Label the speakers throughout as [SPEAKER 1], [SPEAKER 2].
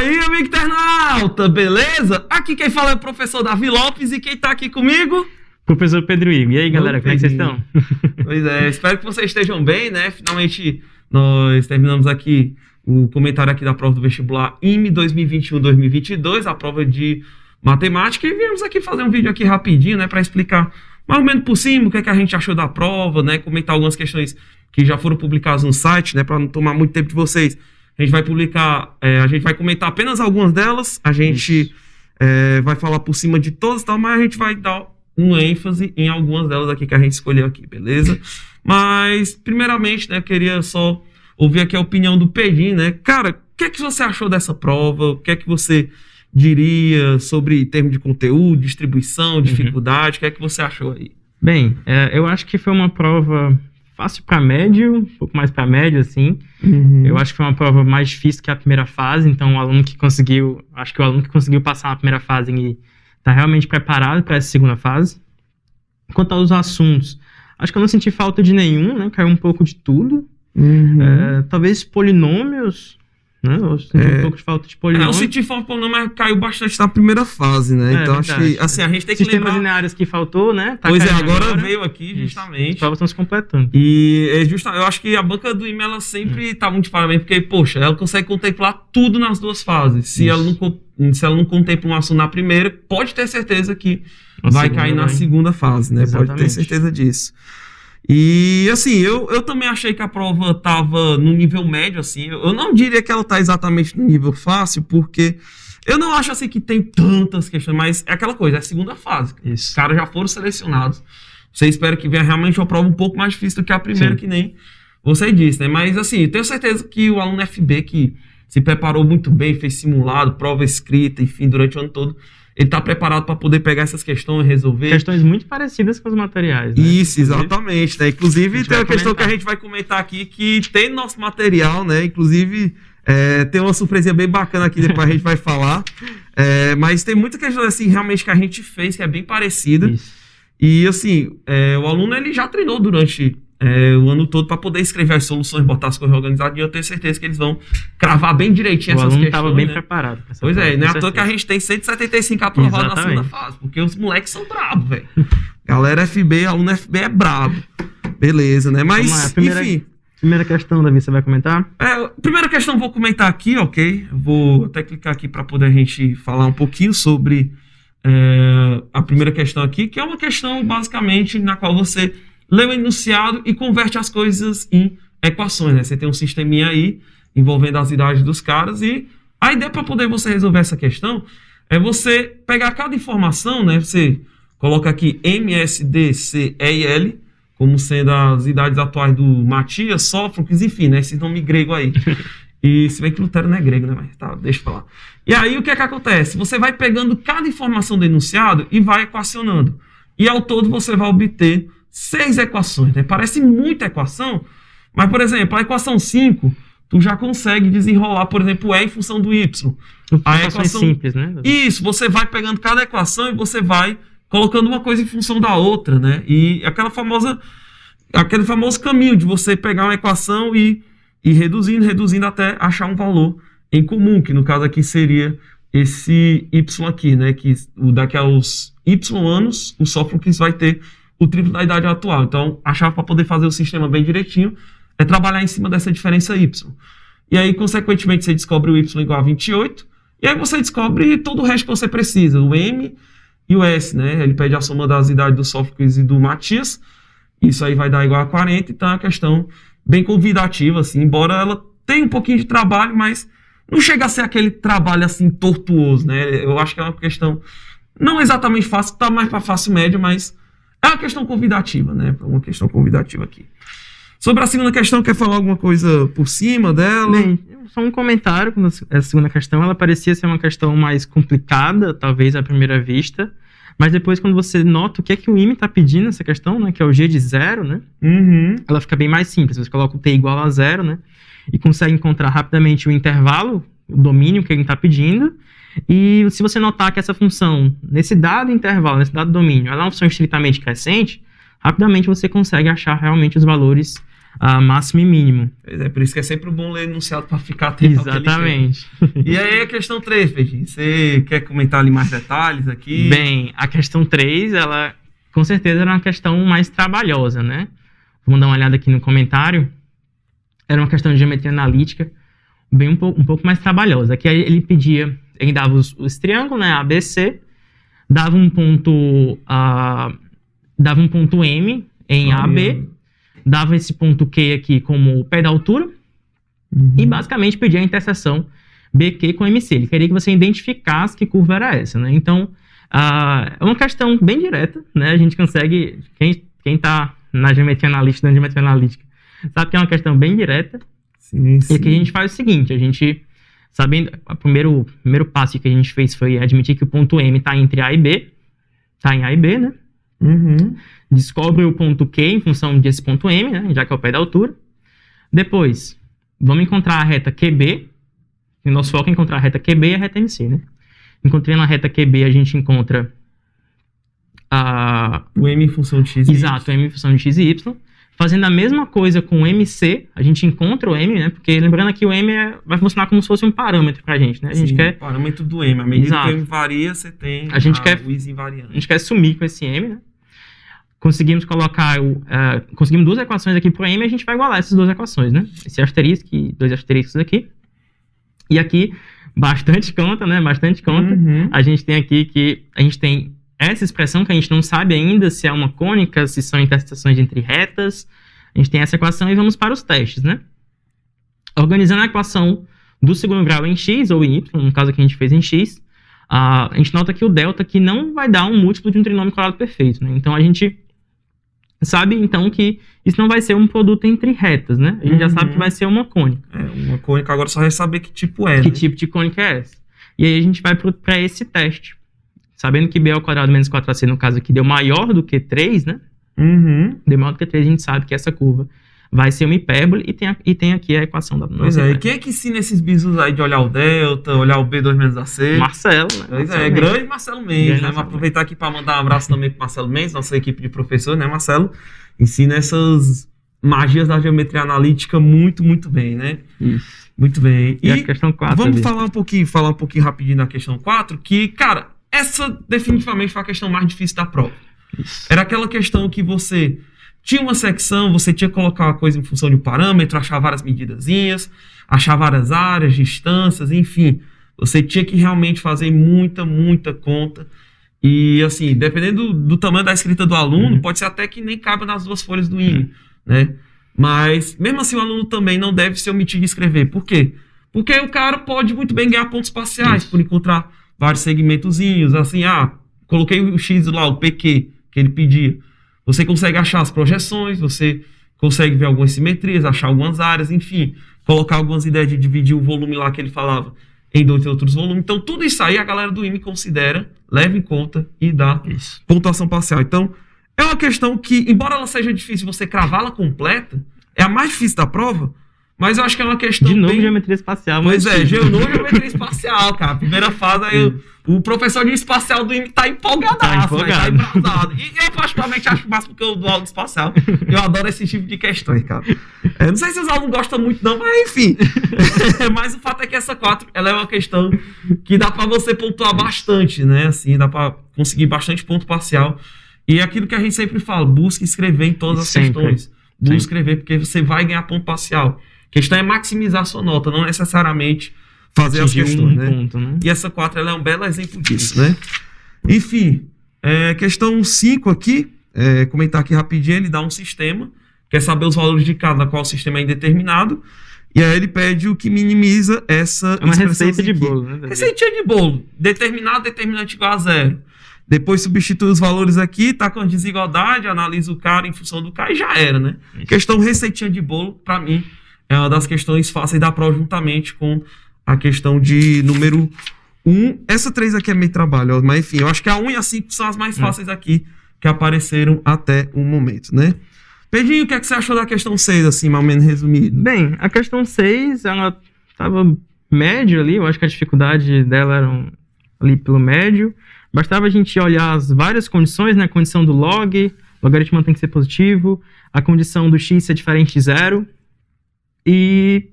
[SPEAKER 1] aí, amigo internauta, beleza? Aqui quem fala é o professor Davi Lopes e quem tá aqui comigo?
[SPEAKER 2] Professor Pedro Igor. E aí, galera, como é que vocês estão?
[SPEAKER 1] Pois é, espero que vocês estejam bem, né? Finalmente nós terminamos aqui o comentário aqui da prova do vestibular IME 2021-2022, a prova de matemática, e viemos aqui fazer um vídeo aqui rapidinho, né, para explicar mais ou menos por cima o que é que a gente achou da prova, né, comentar algumas questões que já foram publicadas no site, né, para não tomar muito tempo de vocês. A gente vai publicar, a gente vai comentar apenas algumas delas, a gente vai falar por cima de todas e tal, mas a gente vai dar um ênfase em algumas delas aqui que a gente escolheu aqui, beleza? Mas, primeiramente, né, eu queria só ouvir aqui a opinião do Pedrinho, né? Cara, o que é que você achou dessa prova? O que é que você diria sobre termo de conteúdo, distribuição, dificuldade? O que é que você achou aí?
[SPEAKER 2] Bem, eu acho que foi uma prova fácil para médio, um pouco mais para médio, assim. Eu acho que foi uma prova mais difícil que a primeira fase, então o aluno que conseguiu passar na primeira fase está realmente preparado para essa segunda fase. Quanto aos assuntos, acho que eu não senti falta de nenhum, né? Caiu um pouco de tudo. Talvez polinômios, né? Eu senti um pouco de falta de polinômios.
[SPEAKER 1] Eu senti falta de polinômios, mas caiu bastante na primeira fase, né? Então
[SPEAKER 2] verdade,
[SPEAKER 1] acho que, assim, a gente tem que
[SPEAKER 2] sistemas
[SPEAKER 1] lembrar...
[SPEAKER 2] lineares que faltou, né?
[SPEAKER 1] Tá, pois é, agora veio aqui, justamente.
[SPEAKER 2] As provas estão se completando.
[SPEAKER 1] E eu acho que a banca do IME, ela sempre tá muito de parabéns, porque, poxa, ela consegue contemplar tudo nas duas fases. Se ela não contempla um assunto na primeira, pode ter certeza que vai cair na segunda fase, né? Exatamente. Pode ter certeza disso. E, assim, eu também achei que a prova tava no nível médio, assim. Eu não diria que ela tá exatamente no nível fácil, porque eu não acho, assim, que tem tantas questões, mas é aquela coisa, é a segunda fase. Os caras já foram selecionados. Você espera que venha realmente uma prova um pouco mais difícil do que a primeira, que nem você disse, né? Mas, assim, eu tenho certeza que o aluno FB que se preparou muito bem, fez simulado, prova escrita, enfim, durante o ano todo, ele está preparado para poder pegar essas questões e resolver.
[SPEAKER 2] Questões muito parecidas com os materiais, né?
[SPEAKER 1] Isso, exatamente, né? Inclusive, tem uma questão que a gente vai comentar aqui, que tem no nosso material, né? Inclusive, tem uma surpresinha bem bacana aqui, depois a gente vai falar. Mas tem muita questão, assim, realmente que a gente fez, que é bem parecida. Isso. E, assim, o aluno, ele já treinou durante o ano todo para poder escrever as soluções, botar as coisas organizadas, e eu tenho certeza que eles vão cravar bem direitinho essas questões. O aluno estava bem preparado. Pois é, não é à toa que a gente tem 175 aprovados na segunda fase, porque os moleques são bravos, velho. Galera FB, aluno FB é brabo. Beleza, né? Mas, enfim...
[SPEAKER 2] Primeira questão, Davi, você vai comentar?
[SPEAKER 1] Primeira questão eu vou comentar aqui, ok? Eu vou até clicar aqui para poder a gente falar um pouquinho sobre a primeira questão aqui, que é uma questão, basicamente, na qual você lê o enunciado e converte as coisas em equações, né? Você tem um sisteminha aí envolvendo as idades dos caras, e a ideia para poder você resolver essa questão é você pegar cada informação, né? Você coloca aqui M, S, D, C, E e L, como sendo as idades atuais do Matias, Sófocles, enfim, né? Esse nome grego aí. E se bem que Lutero não é grego, né? Mas tá, deixa eu falar. E aí o que é que acontece? Você vai pegando cada informação do enunciado e vai equacionando. E ao todo você vai obter 6 equações, né? Parece muita equação, mas, por exemplo, a equação 5, tu já consegue desenrolar, por exemplo, E em função do Y. A equação simples, né? Isso, você vai pegando cada equação e você vai colocando uma coisa em função da outra, né? E aquele famoso caminho de você pegar uma equação e reduzindo até achar um valor em comum, que no caso aqui seria esse Y aqui, né? Que daqui aos Y anos, o Sófocles vai ter o triplo da idade atual. Então, a chave para poder fazer o sistema bem direitinho é trabalhar em cima dessa diferença Y. E aí, consequentemente, você descobre o Y igual a 28, e aí você descobre todo o resto que você precisa, o M e o S, né? Ele pede a soma das idades do Sófocles e do Matias, isso aí vai dar igual a 40, então é uma questão bem convidativa, assim, embora ela tenha um pouquinho de trabalho, mas não chega a ser aquele trabalho, assim, tortuoso, né? Eu acho que é uma questão não exatamente fácil, tá mais para fácil média, mas é uma questão convidativa, né? Uma questão convidativa aqui. Sobre a segunda questão, quer falar alguma coisa por cima dela?
[SPEAKER 2] Bem, só um comentário. A segunda questão, ela parecia ser uma questão mais complicada, talvez à primeira vista, mas depois quando você nota o que é que o IME está pedindo nessa questão, né? Que é o G de 0, né? Ela fica bem mais simples. Você coloca o T igual a 0, né? E consegue encontrar rapidamente o intervalo, o domínio que ele está pedindo. E se você notar que essa função, nesse dado intervalo, nesse dado domínio, ela é uma função estritamente crescente, rapidamente você consegue achar realmente os valores máximo e mínimo.
[SPEAKER 1] É por isso que é sempre bom ler enunciado para ficar atento ao que ele quer.
[SPEAKER 2] Exatamente.
[SPEAKER 1] E aí a questão 3, Pedrinho, você quer comentar ali mais detalhes aqui?
[SPEAKER 2] Bem, a questão 3, ela com certeza era uma questão mais trabalhosa, né? Vamos dar uma olhada aqui no comentário. Era uma questão de geometria analítica, bem um pouco mais trabalhosa. Aqui ele dava os triângulos, né, ABC, dava um ponto M em AB, dava esse ponto Q aqui como o pé da altura, e basicamente pedia a interseção BQ com MC. Ele queria que você identificasse que curva era essa, né? Então, é uma questão bem direta, né? A gente consegue, quem está na geometria analítica, sabe que é uma questão bem direta.
[SPEAKER 1] Sim.
[SPEAKER 2] E aqui a gente faz o seguinte, a gente, sabendo, o primeiro passo que a gente fez foi admitir que o ponto M está entre A e B, está em A e B, né? Descobre o ponto Q em função desse ponto M, né? Já que é o pé da altura. Depois, vamos encontrar a reta QB, e nosso foco é encontrar a reta QB e a reta MC, né? Encontrando a reta QB, a gente encontra
[SPEAKER 1] o M em função de X e
[SPEAKER 2] Exato, o M em função de X e Y. Fazendo a mesma coisa com o MC, a gente encontra o M, né? Porque lembrando que o M vai funcionar como se fosse um parâmetro pra gente, né? A gente
[SPEAKER 1] Sim,
[SPEAKER 2] quer...
[SPEAKER 1] parâmetro do M. À medida
[SPEAKER 2] Exato.
[SPEAKER 1] que o M varia, você tem o is invariante.
[SPEAKER 2] A gente quer sumir com esse M, né? Conseguimos colocar conseguimos duas equações aqui pro M e a gente vai igualar essas duas equações, né? Esse asterisco e dois asteriscos aqui. E aqui, bastante conta, né? Bastante conta. A gente tem aqui que a gente tem essa expressão que a gente não sabe ainda se é uma cônica, se são interseções entre retas. A gente tem essa equação e vamos para os testes, né? Organizando a equação do segundo grau em x ou em y, no caso aqui a gente fez em x, a gente nota que o delta aqui não vai dar um múltiplo de um trinômio quadrado perfeito, né? Então a gente sabe então que isso não vai ser um produto entre retas, né? A gente já sabe que vai ser uma cônica.
[SPEAKER 1] Uma cônica, agora só vai saber que tipo é,
[SPEAKER 2] Que
[SPEAKER 1] né?
[SPEAKER 2] tipo de cônica é essa? E aí a gente vai para esse teste. Sabendo que b ao quadrado menos 4ac, no caso aqui, deu maior do que 3, né? Deu maior do que 3, a gente sabe que essa curva vai ser uma hipérbole e tem aqui a equação da nossa
[SPEAKER 1] Pois é,
[SPEAKER 2] hipérbole.
[SPEAKER 1] e quem é que ensina esses bisos aí de olhar o delta, olhar o B2 menos AC?
[SPEAKER 2] Marcelo, né?
[SPEAKER 1] Pois
[SPEAKER 2] Marcelo
[SPEAKER 1] é, grande Marcelo Mendes, né?
[SPEAKER 2] Marcelo
[SPEAKER 1] Vou aproveitar aqui para mandar um abraço também para Marcelo Mendes, nossa equipe de professores, né, Marcelo? Ensina essas magias da geometria analítica muito, muito bem, né?
[SPEAKER 2] Isso.
[SPEAKER 1] Muito bem.
[SPEAKER 2] E a questão 4
[SPEAKER 1] vamos
[SPEAKER 2] ali?
[SPEAKER 1] falar um pouquinho rapidinho na questão 4, que, cara, essa definitivamente foi a questão mais difícil da prova.
[SPEAKER 2] Isso.
[SPEAKER 1] Era aquela questão que você tinha uma secção, você tinha que colocar uma coisa em função de um parâmetro, achar várias medidazinhas, achar várias áreas, distâncias, enfim. Você tinha que realmente fazer muita, muita conta. E, assim, dependendo do tamanho da escrita do aluno, pode ser até que nem cabe nas duas folhas do IME, né? Mas, mesmo assim, o aluno também não deve se omitir de escrever. Por quê? Porque o cara pode muito bem ganhar pontos parciais por encontrar vários segmentozinhos, assim, coloquei o X lá, o PQ, que ele pedia. Você consegue achar as projeções, você consegue ver algumas simetrias, achar algumas áreas, enfim, colocar algumas ideias de dividir o volume lá que ele falava em 2 outros volumes. Então, tudo isso aí a galera do IME considera, leva em conta e dá pontuação parcial. Então, é uma questão que, embora ela seja difícil você cravá-la completa, é a mais difícil da prova, mas eu acho que é uma questão
[SPEAKER 2] De novo,
[SPEAKER 1] bem...
[SPEAKER 2] geometria espacial.
[SPEAKER 1] Pois é, geometria espacial, cara. Primeira fase, aí o professor de espacial do IME tá empolgadaço, tá embrasado. E eu particularmente acho massa porque eu dou aula de espacial. Eu adoro esse tipo de questões, cara. Não sei se os alunos gostam muito não, mas enfim. Mas o fato é que essa 4, ela é uma questão que dá pra você pontuar bastante, né? Assim, dá pra conseguir bastante ponto parcial. E é aquilo que a gente sempre fala, busque escrever em todas as questões. Busque escrever porque você vai ganhar ponto parcial. A questão é maximizar sua nota, não necessariamente fazer as questões, né?
[SPEAKER 2] Ponto, né?
[SPEAKER 1] E essa 4 ela é um belo exemplo disso, né? Enfim, questão 5 aqui, comentar aqui rapidinho, ele dá um sistema, quer saber os valores de cada, qual sistema é indeterminado, e aí ele pede o que minimiza essa
[SPEAKER 2] É uma receita de bolo, né?
[SPEAKER 1] Receitinha de bolo, determinado, determinante igual a 0. Depois substitui os valores aqui, tá com a desigualdade, analisa o cara em função do K e já era, né?
[SPEAKER 2] Isso.
[SPEAKER 1] Questão receitinha de bolo, para mim, é uma das questões fáceis da prova juntamente com a questão de número 1. Essa 3 aqui é meio trabalho, mas enfim, eu acho que a 1 e a 5 são as mais fáceis aqui que apareceram até o momento, né? Pedrinho, o que é que você achou da questão 6, assim, mais ou menos resumido?
[SPEAKER 2] Bem, a questão 6, ela estava médio ali, eu acho que a dificuldade dela era ali pelo médio. Bastava a gente olhar as várias condições, né? A condição do log logaritmo tem que ser positivo, a condição do x ser diferente de zero, e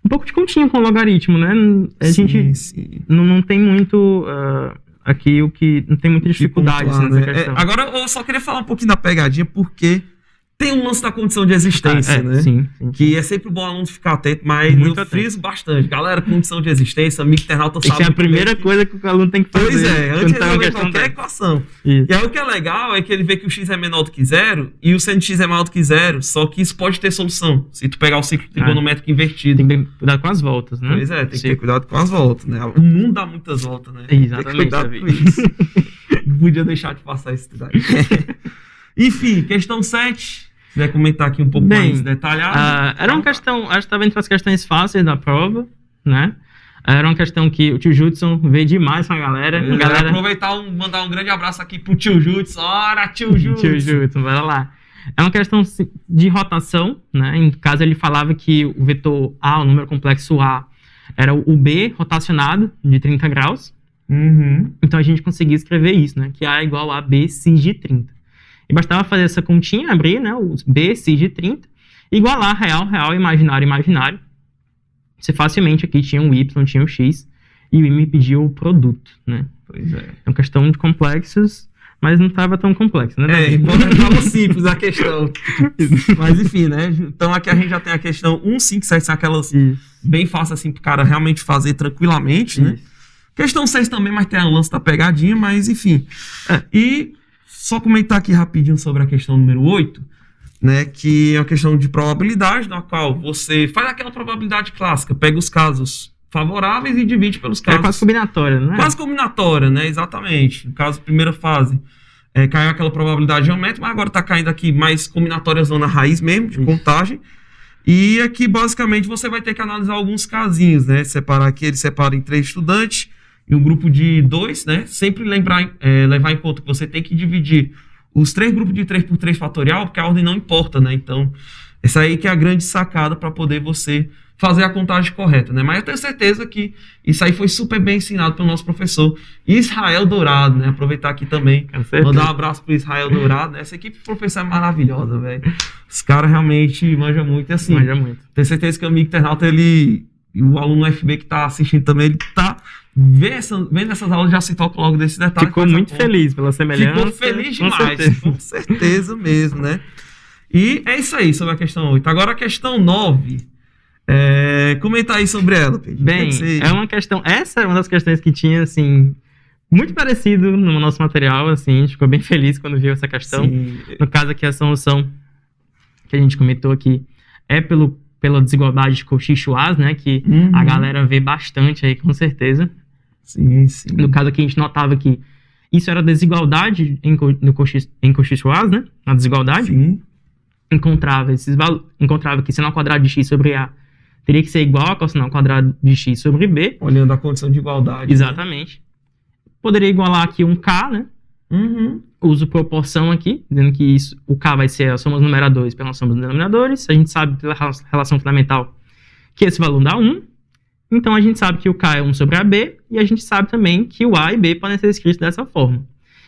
[SPEAKER 2] um pouco de continha com o logaritmo, né? A gente não tem muito... aqui o que não tem muita dificuldade nessa questão.
[SPEAKER 1] Agora eu só queria falar um pouquinho da pegadinha, porque tem um lance da condição de existência, né?
[SPEAKER 2] Sim.
[SPEAKER 1] Que é sempre bom o aluno ficar atento, mas eu friso bastante. Galera, condição de existência, amigo internauta sabe.
[SPEAKER 2] Isso é a primeira coisa que o aluno tem que fazer.
[SPEAKER 1] Pois é, antes de resolver qualquer equação. Isso. E aí o que é legal é que ele vê que o x é menor do que zero e o seno de x é maior do que zero, só que isso pode ter solução, se tu pegar o ciclo trigonométrico invertido.
[SPEAKER 2] Tem que ter cuidado com as voltas, né?
[SPEAKER 1] Pois é, tem que ter cuidado com as voltas, né? O mundo dá muitas voltas, né?
[SPEAKER 2] Exatamente.
[SPEAKER 1] Tem que cuidado com isso. Não podia deixar de passar isso daí. Enfim, questão 7. Se quiser comentar aqui um pouco mais detalhado.
[SPEAKER 2] Era uma questão, acho que estava entre as questões fáceis da prova, né? Era uma questão que o tio Judson veio demais com a galera.
[SPEAKER 1] Aproveitar mandar um grande abraço aqui pro tio Judson. Ora, tio Judson!
[SPEAKER 2] Tio Judson, bora lá. É uma questão de rotação, né? Em caso ele falava que o vetor A, o número complexo A, era o B rotacionado de 30 graus. Então a gente conseguia escrever isso, né? Que A é igual a B sin de 30. E bastava fazer essa continha, abrir, né, o B, sin de 30, igualar real, imaginário. Você facilmente aqui tinha um Y, tinha um X, e o I me pediu o produto, né?
[SPEAKER 1] Pois é.
[SPEAKER 2] É uma questão de complexos, mas não estava tão complexo, né?
[SPEAKER 1] Estava simples a questão. Mas enfim, né? Então aqui a gente já tem a questão 1, 5, 7, são aquelas bem fáceis assim pro cara realmente fazer tranquilamente, né? Questão 6 também, mas tem a lance da pegadinha, mas enfim. E só comentar aqui rapidinho sobre a questão número 8, né, que é uma questão de probabilidade, na qual você faz aquela probabilidade clássica, pega os casos favoráveis e divide pelos casos...
[SPEAKER 2] É quase combinatória, não é?
[SPEAKER 1] Quase combinatória, né, exatamente. No caso, primeira fase, caiu aquela probabilidade geométrica, mas agora está caindo aqui mais combinatórias na raiz mesmo, de contagem. E aqui, basicamente, você vai ter que analisar alguns casinhos, né, separar aqui, ele separa em 3 estudantes, e um grupo de 2, né? Sempre levar em conta que você tem que dividir os 3 grupos de 3 por 3 fatorial, porque a ordem não importa, né? Então, essa aí que é a grande sacada para poder você fazer a contagem correta, né? Mas eu tenho certeza que isso aí foi super bem ensinado pelo nosso professor Israel Dourado, né? Aproveitar aqui também, mandar um abraço pro Israel Dourado, né? Essa equipe de professor é maravilhosa, velho. Os caras realmente manjam muito, e assim,
[SPEAKER 2] manja muito.
[SPEAKER 1] Tenho certeza que o amigo internauta, e o aluno FB que tá assistindo também, ele tá vendo essas aulas, já se toca logo desse detalhe.
[SPEAKER 2] Ficou muito feliz pela semelhança.
[SPEAKER 1] Ficou feliz demais, com certeza mesmo, né? E é isso aí sobre a questão 8. Agora a questão 9, comenta aí sobre ela, Pedro.
[SPEAKER 2] Bem, é uma questão, essa é uma das questões que tinha, assim, muito parecido no nosso material, assim, a gente ficou bem feliz quando viu essa questão. Sim. No caso aqui, a solução que a gente comentou aqui é pela desigualdade de Cauchy-Schwarz, né, que a galera vê bastante aí, com certeza.
[SPEAKER 1] Sim.
[SPEAKER 2] No caso aqui, a gente notava que isso era desigualdade em Cauchy-Schwarz, né, na desigualdade.
[SPEAKER 1] Sim.
[SPEAKER 2] Encontrava que sinal quadrado de x sobre A teria que ser igual a cossinal quadrado de x sobre B.
[SPEAKER 1] Olhando a condição de igualdade.
[SPEAKER 2] Exatamente. Né? Poderia igualar aqui um K, né? Uso proporção aqui, dizendo que o K vai ser a soma dos numeradores pela soma dos denominadores. A gente sabe pela relação fundamental que esse valor dá 1. Então a gente sabe que o K é 1 sobre AB, e a gente sabe também que o A e B podem ser escritos dessa forma.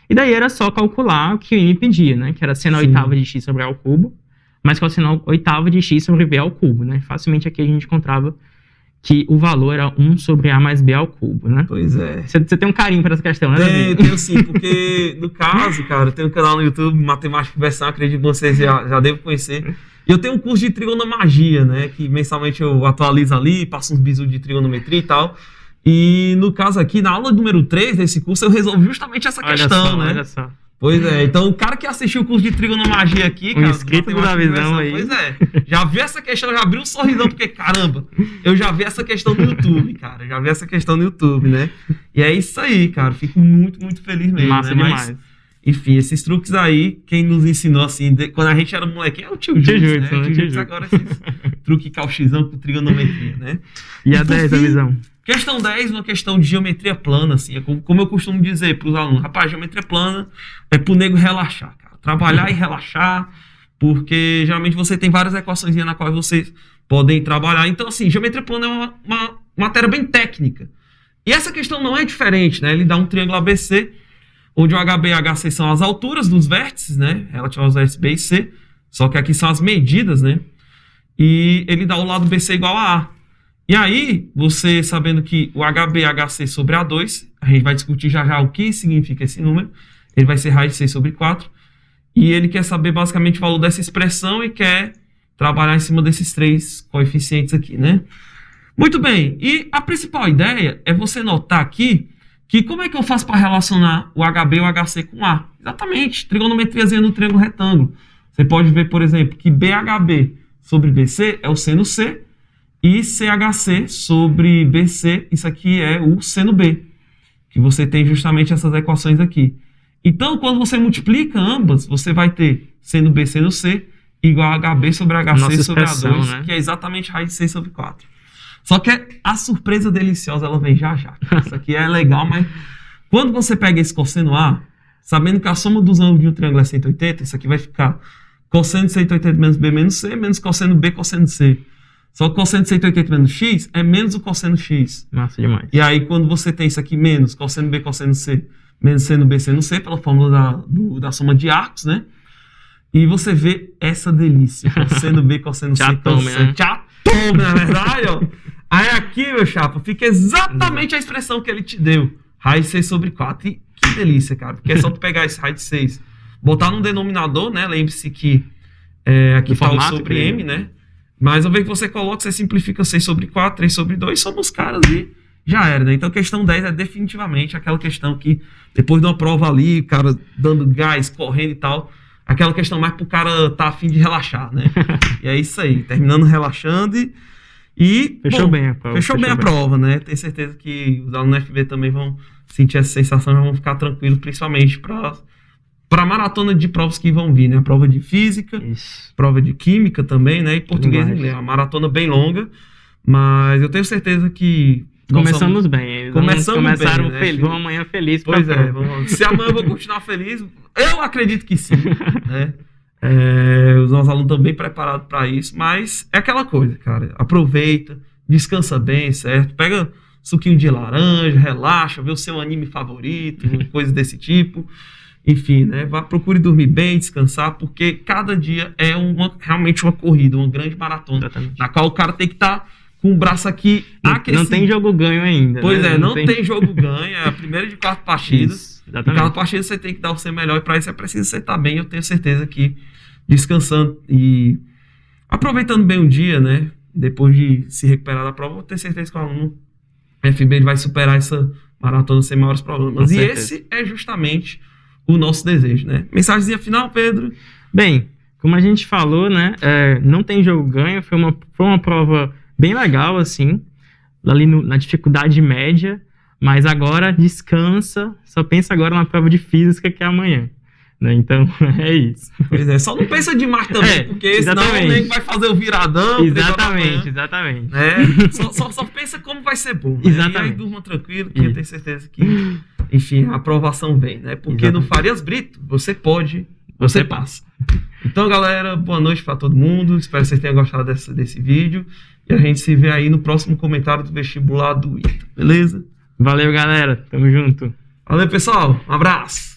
[SPEAKER 2] E daí era só calcular o que o I me pedia, né? Que era seno oitava de x sobre A ao cubo, mais cosseno oitava de x sobre B ao cubo, né? Facilmente aqui a gente encontrava que o valor era 1 sobre A mais B ao cubo, né?
[SPEAKER 1] Pois é.
[SPEAKER 2] Você tem um carinho para essa questão, né, Davi?
[SPEAKER 1] Tenho sim, porque no caso, cara, eu tenho um canal no YouTube, Matemática e Versão, acredito que vocês já devem conhecer. E eu tenho um curso de trigonomagia, né? Que mensalmente eu atualizo ali, passo uns bisus de trigonometria e tal. E no caso aqui, na aula número 3 desse curso, eu resolvi justamente essa questão, né? Olha só. Pois é, então o cara que assistiu o curso de trigonomagia aqui, cara,
[SPEAKER 2] inscrito da visão aí.
[SPEAKER 1] Pois é, já vi essa questão, já abriu um sorrisão, porque caramba, eu já vi essa questão no YouTube, cara, né? E é isso aí, cara, fico muito, muito feliz mesmo,
[SPEAKER 2] massa,
[SPEAKER 1] né?
[SPEAKER 2] Demais.
[SPEAKER 1] Enfim, esses truques aí, quem nos ensinou assim, quando a gente era moleque, é o tio Júlio, né? O tio Júlio agora esses truques cauchizão com trigonometria, né?
[SPEAKER 2] E a 10, a visão?
[SPEAKER 1] Questão 10, uma questão de geometria plana, assim, é como eu costumo dizer para os alunos, rapaz, geometria plana é pro nego relaxar, cara, trabalhar e relaxar, porque geralmente você tem várias equações na qual vocês podem trabalhar, então assim, geometria plana é uma matéria bem técnica, e essa questão não é diferente, né, ele dá um triângulo ABC, onde o HB e HC são as alturas dos vértices, né? Relativo aos vértices B e C, só que aqui são as medidas, né? E ele dá o lado BC igual a A. E aí, você sabendo que o HB é HC sobre A2, a gente vai discutir já já o que significa esse número, ele vai ser raiz de 6 sobre 4, e ele quer saber basicamente o valor dessa expressão e quer trabalhar em cima desses 3 coeficientes aqui, né? Muito bem, e a principal ideia é você notar aqui que como é que eu faço para relacionar o HB e o HC com A? Exatamente, trigonometriazinha no triângulo retângulo. Você pode ver, por exemplo, que BHB sobre BC é o seno C, e CHC sobre BC, isso aqui é o seno B, que você tem justamente essas equações aqui. Então, quando você multiplica ambas, você vai ter seno B, seno C, igual a HB sobre HC sobre A2, né? Que é exatamente raiz de 6 sobre 4. Só que a surpresa deliciosa, ela vem já já. Isso aqui é legal, mas quando você pega esse cosseno A, sabendo que a soma dos ângulos de um triângulo é 180, isso aqui vai ficar cosseno de 180 menos B menos C, menos cosseno B, cosseno C. Só que o cosseno de 180 menos x é menos o cosseno x.
[SPEAKER 2] Massa demais.
[SPEAKER 1] E aí, quando você tem isso aqui, menos cosseno B, cosseno C, menos seno B, seno C, pela fórmula da soma de arcos, né? E você vê essa delícia. Cosseno B, cosseno C, cosseno... Tchau, na verdade, ó. Aí aqui, meu chapa, fica exatamente a expressão que ele te deu. Raiz de 6 sobre 4. E que delícia, cara. Porque é só tu pegar esse raiz de 6, botar no denominador, né? Lembre-se que aqui está o sobre M, né? Mas ao ver que você coloca, você simplifica 6 sobre 4, 3 sobre 2, somos os caras e já era, né? Então, questão 10 é definitivamente aquela questão que, depois de uma prova ali, o cara dando gás, correndo e tal, aquela questão mais pro cara tá a fim de relaxar, né? E é isso aí, terminando relaxando e
[SPEAKER 2] fechou bem a prova.
[SPEAKER 1] Fechou bem a prova, né? Tenho certeza que os alunos da FB também vão sentir essa sensação, já vão ficar tranquilos, principalmente para a maratona de provas que vão vir, né? A prova de física, isso, prova de química também, né? E português e inglês. Uma maratona bem longa, mas eu tenho certeza que...
[SPEAKER 2] Começamos bem. Começaram
[SPEAKER 1] bem,
[SPEAKER 2] feliz. Vamos amanhã feliz.
[SPEAKER 1] Pois é. Se amanhã eu vou continuar feliz, eu acredito que sim, né? Os nossos alunos estão bem preparados para isso, mas é aquela coisa, cara. Aproveita, descansa bem, certo? Pega suquinho de laranja, relaxa, vê o seu anime favorito, coisa desse tipo. Enfim, né? Procure dormir bem, descansar, porque cada dia é realmente uma corrida, uma grande maratona, exatamente, na qual o cara tem que estar com o braço aqui aquecido.
[SPEAKER 2] Não tem jogo ganho ainda.
[SPEAKER 1] Pois né? Não tem jogo ganho, é a primeira de 4 partidas. Isso, em cada partida você tem que dar o seu melhor, e para isso é preciso você estar bem. Eu tenho certeza que descansando e aproveitando bem o dia, né? Depois de se recuperar da prova, eu tenho certeza que o aluno FB vai superar essa maratona sem maiores problemas. E esse é justamente o nosso desejo, né? Mensagenzinha final, Pedro?
[SPEAKER 2] Bem, como a gente falou, né? Não tem jogo ganho, foi uma prova bem legal, assim, ali na dificuldade média, mas agora descansa, só pensa agora na prova de física que é amanhã, né? Então, é isso.
[SPEAKER 1] Pois é, só não pensa demais também, porque senão o nego vai fazer o viradão.
[SPEAKER 2] Exatamente.
[SPEAKER 1] Só pensa como vai ser bom, né?
[SPEAKER 2] Exatamente.
[SPEAKER 1] E aí durma tranquilo, que eu tenho certeza que, enfim, a aprovação vem, né? Porque exatamente, no Farias Brito, você pode, você passa. Então, galera, boa noite para todo mundo. Espero que vocês tenham gostado desse vídeo. E a gente se vê aí no próximo comentário do vestibular do ITA, beleza?
[SPEAKER 2] Valeu, galera. Tamo junto.
[SPEAKER 1] Valeu, pessoal. Um abraço.